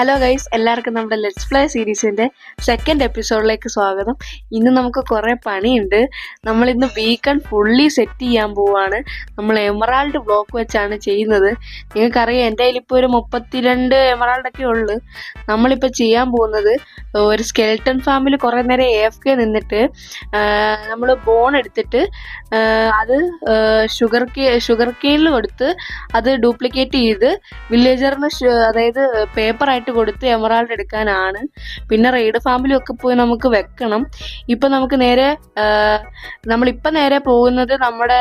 Hello guys, എല്ലാവർക്കും നമ്മുടെ let's play സീരീസിൻ്റെ second എപ്പിസോഡിലേക്ക് സ്വാഗതം. ഇന്ന് നമുക്ക് കുറേ പണിയുണ്ട്. നമ്മളിന്ന് ബീക്കൺ ഫുള്ളി സെറ്റ് ചെയ്യാൻ പോവുകയാണ്. നമ്മൾ എമറാൾഡ് ബ്ലോക്ക് വെച്ചാണ് ചെയ്യുന്നത്. നിങ്ങൾക്കറിയാം, എൻ്റെ കയ്യിൽ ഇപ്പോൾ ഒരു 32 എമറാൾഡൊക്കെ ഉള്ളു. നമ്മളിപ്പോൾ ചെയ്യാൻ പോകുന്നത് ഒരു സ്കെൽട്ടൺ ഫാമിൽ കുറേ നേരം AFK നിന്നിട്ട് നമ്മൾ ബോൺ എടുത്തിട്ട് അത് ഷുഗർ കെയിനിൽ കൊടുത്ത് അത് ഡ്യൂപ്ലിക്കേറ്റ് ചെയ്ത് വില്ലേജറിന് അതായത് പേപ്പറായിട്ട് കൊടുത്ത് എമറാൾഡ് എടുക്കാനാണ്. പിന്നെ റെയ്ഡ് ഫാമിലും ഒക്കെ പോയി നമുക്ക് വെക്കണം. ഇപ്പം നമുക്ക് നമ്മളിപ്പം നേരെ പോകുന്നത് നമ്മുടെ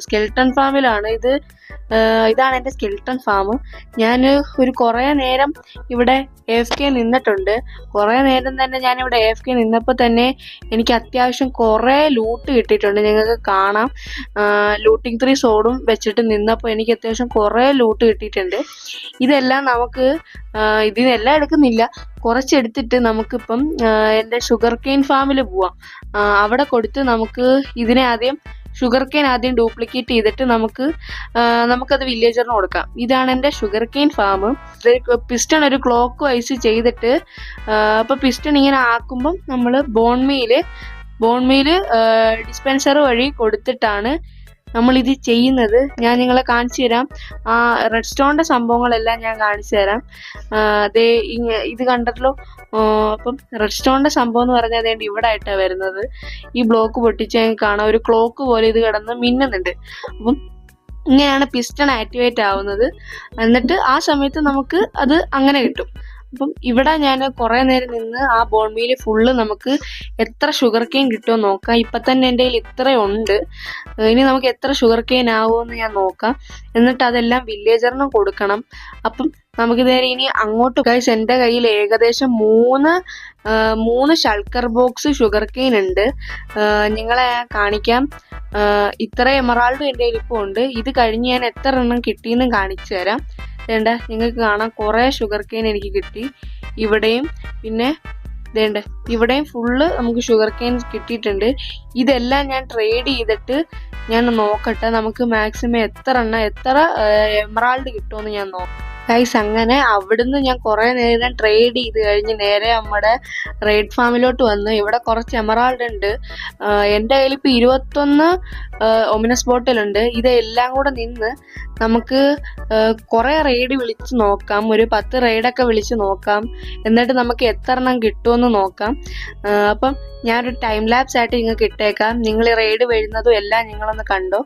സ്കെൽട്ടൺ ഫാമിലാണ്. ഇതാണ് എൻ്റെ സ്കെൽട്ടൺ ഫാം. ഞാൻ ഒരു കുറേ നേരം ഇവിടെ AFK നിന്നിട്ടുണ്ട്. കുറേ നേരം തന്നെ ഞാനിവിടെ AFK നിന്നപ്പോൾ തന്നെ എനിക്ക് അത്യാവശ്യം കുറേ ലൂട്ട് കിട്ടിയിട്ടുണ്ട്. നിങ്ങൾക്ക് കാണാം, ലൂട്ടിങ് 3 സോഡും വെച്ചിട്ട് നിന്നപ്പോൾ എനിക്ക് അത്യാവശ്യം കുറേ ലൂട്ട് കിട്ടിയിട്ടുണ്ട്. ഇതെല്ലാം നമുക്ക് ഇതിനെല്ലാം എടുക്കുന്നില്ല, കുറച്ചെടുത്തിട്ട് നമുക്കിപ്പം എൻ്റെ ഷുഗർ കെയിൻ ഫാമിൽ പോവാം. അവിടെ കൊടുത്ത് ഷുഗർ കെയിൻ ആദ്യം ഡ്യൂപ്ലിക്കേറ്റ് ചെയ്തിട്ട് നമുക്കത് വില്ലേജറിന് കൊടുക്കാം. ഇതാണ് എൻ്റെ ഷുഗർ കെയിൻ ഫാം. പിസ്റ്റൺ ഒരു ക്ലോക്ക് വൈസ് ചെയ്തിട്ട് അപ്പോൾ പിസ്റ്റൺ ഇങ്ങനെ ആക്കുമ്പം നമ്മൾ ബോൺമീൽ ഡിസ്പെൻസർ വഴി കൊടുത്തിട്ടാണ് നമ്മളിത് ചെയ്യുന്നത്. ഞാൻ നിങ്ങളെ കാണിച്ചു തരാം. ആ റെഡ് സ്റ്റോണിൻ്റെ സംഭവങ്ങളെല്ലാം ഞാൻ കാണിച്ചു തരാം. ഇത് കണ്ടല്ലോ. അപ്പം റെഡ് സ്റ്റോണിൻ്റെ സംഭവം എന്ന് പറഞ്ഞാൽ അതേണ്ട ഇവിടെ ആയിട്ടാണ് വരുന്നത്. ഈ ബ്ലോക്ക് പൊട്ടിച്ച് കാണാം, ഒരു ക്ലോക്ക് പോലെ ഇത് കിടന്ന് മിന്നുന്നുണ്ട്. അപ്പം ഇങ്ങനെയാണ് പിസ്റ്റൺ ആക്ടിവേറ്റ് ആവുന്നത്. എന്നിട്ട് ആ സമയത്ത് നമുക്ക് അത് അങ്ങനെ കിട്ടും. അപ്പം ഇവിടെ ഞാൻ കുറേ നേരം നിന്ന് ആ ബോൺമീൽ ഫുള്ള് നമുക്ക് എത്ര ഷുഗർ കെയിൻ കിട്ടുമോ നോക്കാം. ഇപ്പം തന്നെ എൻ്റെ കയ്യിൽ ഇത്രയുണ്ട്. ഇനി നമുക്ക് എത്ര ഷുഗർ കെയിൻ ആവുമെന്ന് ഞാൻ നോക്കാം. എന്നിട്ട് അതെല്ലാം വില്ലേജറിന് കൊടുക്കണം. അപ്പം നമുക്ക് നേരെ ഇനി അങ്ങോട്ട് ഗൈസ്, എൻ്റെ കയ്യിൽ ഏകദേശം മൂന്ന് ഷൾക്കർ ബോക്സ് ഷുഗർ കെയിൻ ഉണ്ട്. നിങ്ങളെ ഞാൻ കാണിക്കാം. ഇത്ര എമറാൾഡ് എൻ്റെ കയ്യിൽ ഇപ്പോൾ ഉണ്ട്. ഇത് കഴിഞ്ഞ് ഞാൻ എത്ര എണ്ണം കിട്ടിയെന്ന് കാണിച്ചു തരാം. വേണ്ട, നിങ്ങൾക്ക് കാണാം കുറേ ഷുഗർ കെയിൻ എനിക്ക് കിട്ടി. ഇവിടെയും പിന്നെ ഇവിടെയും ഫുള്ള് നമുക്ക് ഷുഗർ കെയിൻ കിട്ടിയിട്ടുണ്ട്. ഇതെല്ലാം ഞാൻ ട്രേഡ് ചെയ്തിട്ട് ഞാൻ നോക്കട്ടെ നമുക്ക് മാക്സിമം എത്ര എമറാൾഡ് കിട്ടുമെന്ന് ഞാൻ നോക്കാം ഗൈസ്. അങ്ങനെ അവിടുന്ന് ഞാൻ കുറേ നേരം ട്രേഡ് ചെയ്ത് കഴിഞ്ഞ് നേരെ നമ്മുടെ റെയ്ഡ് ഫാമിലോട്ട് വന്ന് ഇവിടെ കുറച്ച് എമറാൾഡ് ഉണ്ട്. എൻ്റെ കയ്യിൽ ഇപ്പോൾ 21 ഒമിനസ് ബോട്ടിലുണ്ട്. ഇതെല്ലാം കൂടെ നിന്ന് നമുക്ക് കുറേ റെയ്ഡ് വിളിച്ച് നോക്കാം. ഒരു 10 റെയ്ഡൊക്കെ വിളിച്ച് നോക്കാം. എന്നിട്ട് നമുക്ക് എത്ര എണ്ണം കിട്ടുമെന്ന് നോക്കാം. അപ്പം ഞാനൊരു ടൈം ലാപ്സ് ആയിട്ട് നിങ്ങൾക്ക് ഇട്ടേക്കാം. നിങ്ങൾ ഈ റെയ്ഡ് വരുന്നതും എല്ലാം നിങ്ങളൊന്ന് കണ്ടോ.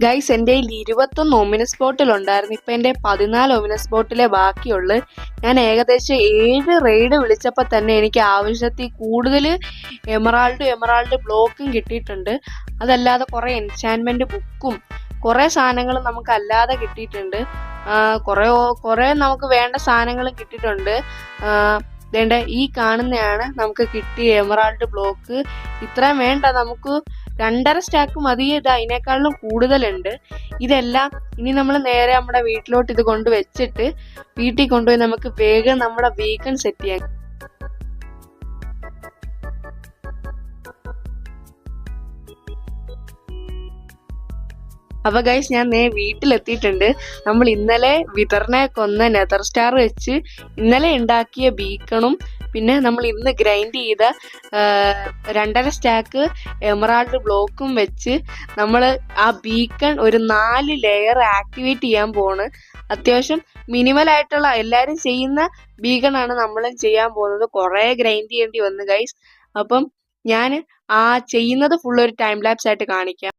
ഗൈസ്, എൻ്റെ കയ്യിൽ 21 ഒമിനസ് ബോട്ടിൽ ഉണ്ടായിരുന്നു. ഇപ്പം എൻ്റെ 14 ഒമിനസ് ബോട്ടിലേ ബാക്കിയുള്ളു. ഞാൻ ഏകദേശം 7 റെയ്ഡ് വിളിച്ചപ്പോൾ തന്നെ എനിക്ക് ആവശ്യത്തിൽ കൂടുതൽ എമറാൾഡ് ബ്ലോക്കും കിട്ടിയിട്ടുണ്ട്. അതല്ലാതെ കുറേ എൻചാൻമെൻറ്റ് ബുക്കും കുറേ സാധനങ്ങൾ നമുക്ക് അല്ലാതെ കിട്ടിയിട്ടുണ്ട്. കുറേ നമുക്ക് വേണ്ട സാധനങ്ങളും കിട്ടിയിട്ടുണ്ട്. വേണ്ട ഈ കാണുന്നതാണ് നമുക്ക് കിട്ടിയ എമറാൾഡ് ബ്ലോക്ക്. ഇത്രയും വേണ്ട, നമുക്ക് 2.5 സ്റ്റാക്ക് മതി. ഇത് അതിനേക്കാളും കൂടുതലുണ്ട്. ഇതെല്ലാം ഇനി നമ്മൾ നേരെ നമ്മുടെ വീട്ടിലോട്ട് ഇത് കൊണ്ടുവച്ചിട്ട് വീട്ടിൽ കൊണ്ടുപോയി നമുക്ക് വേഗം നമ്മുടെ ബീക്കൺ സെറ്റ് ചെയ്യാം. അപ്പൊ ഗൈസ്, ഞാൻ വീട്ടിലെത്തിയിട്ടുണ്ട്. നമ്മൾ ഇന്നലെ വിതറിനെ കൊന്ന നെതർ സ്റ്റാർ വെച്ച് ഇന്നലെ ഉണ്ടാക്കിയ ബീക്കണും പിന്നെ നമ്മൾ ഇന്ന് ഗ്രൈൻഡ് ചെയ്ത 2.5 സ്റ്റാക്ക് എമറാൾഡ് ബ്ലോക്കും വെച്ച് നമ്മൾ ആ ബീക്കൺ ഒരു 4 ലെയർ ആക്ടിവേറ്റ് ചെയ്യാൻ പോണ്. അത്യാവശ്യം മിനിമൽ ആയിട്ടുള്ള എല്ലാവരും ചെയ്യുന്ന ബീക്കണാണ് നമ്മളും ചെയ്യാൻ പോകുന്നത്. കുറേ ഗ്രൈൻഡ് ചെയ്യേണ്ടി വന്നു ഗൈസ്. അപ്പം ഞാൻ ആ ചെയ്യുന്നത് ഫുൾ ഒരു ടൈം ലാപ്സ് ആയിട്ട് കാണിക്കാം.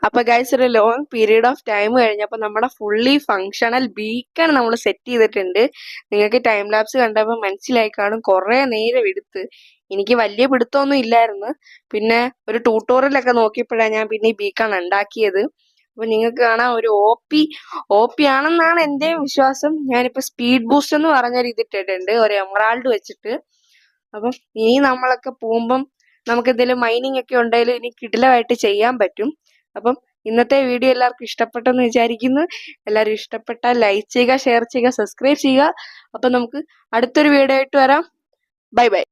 അപ്പൊ ഗൈസ്, ഒരു ലോങ് പീരീഡ് ഓഫ് ടൈം കഴിഞ്ഞപ്പോൾ നമ്മുടെ ഫുള്ളി ഫങ്ഷണൽ ബീക്കൺ നമ്മൾ സെറ്റ് ചെയ്തിട്ടുണ്ട്. നിങ്ങൾക്ക് ടൈം ലാപ്സ് കണ്ടപ്പോൾ മനസ്സിലായി കാണും. കുറേ നേരം എടുത്ത്. എനിക്ക് വലിയ പിടുത്തമൊന്നും ഇല്ലായിരുന്നു. പിന്നെ ഒരു ട്യൂട്ടോറിയലൊക്കെ നോക്കിയപ്പോഴാണ് ഞാൻ പിന്നെ ഈ ബീക്കൺ ഉണ്ടാക്കിയത്. അപ്പൊ നിങ്ങൾക്ക് കാണാം, ഒരു ഒ പി ആണെന്നാണ് എന്റെയും വിശ്വാസം. ഞാനിപ്പോ സ്പീഡ് ബൂസ്റ്റ് എന്ന് പറഞ്ഞൊരു ഇതിട്ടിട്ടുണ്ട്, ഒരു എമറാൾഡ് വെച്ചിട്ട്. അപ്പം ഇനി നമ്മളൊക്കെ പോകുമ്പം നമുക്ക് എന്തെങ്കിലും മൈനിങ് ഒക്കെ ഉണ്ടെങ്കിലും ഇനി കിടിലമായിട്ട് ചെയ്യാൻ പറ്റും. അപ്പം ഇന്നത്തെ വീഡിയോ എല്ലാവർക്കും ഇഷ്ടപ്പെട്ടെന്ന് വിചാരിക്കുന്നു. എല്ലാവരും ഇഷ്ടപ്പെട്ടാൽ ലൈക്ക് ചെയ്യുക, ഷെയർ ചെയ്യുക, സബ്സ്ക്രൈബ് ചെയ്യുക. അപ്പം നമുക്ക് അടുത്തൊരു വീഡിയോ ആയിട്ട് വരാം. Bye bye.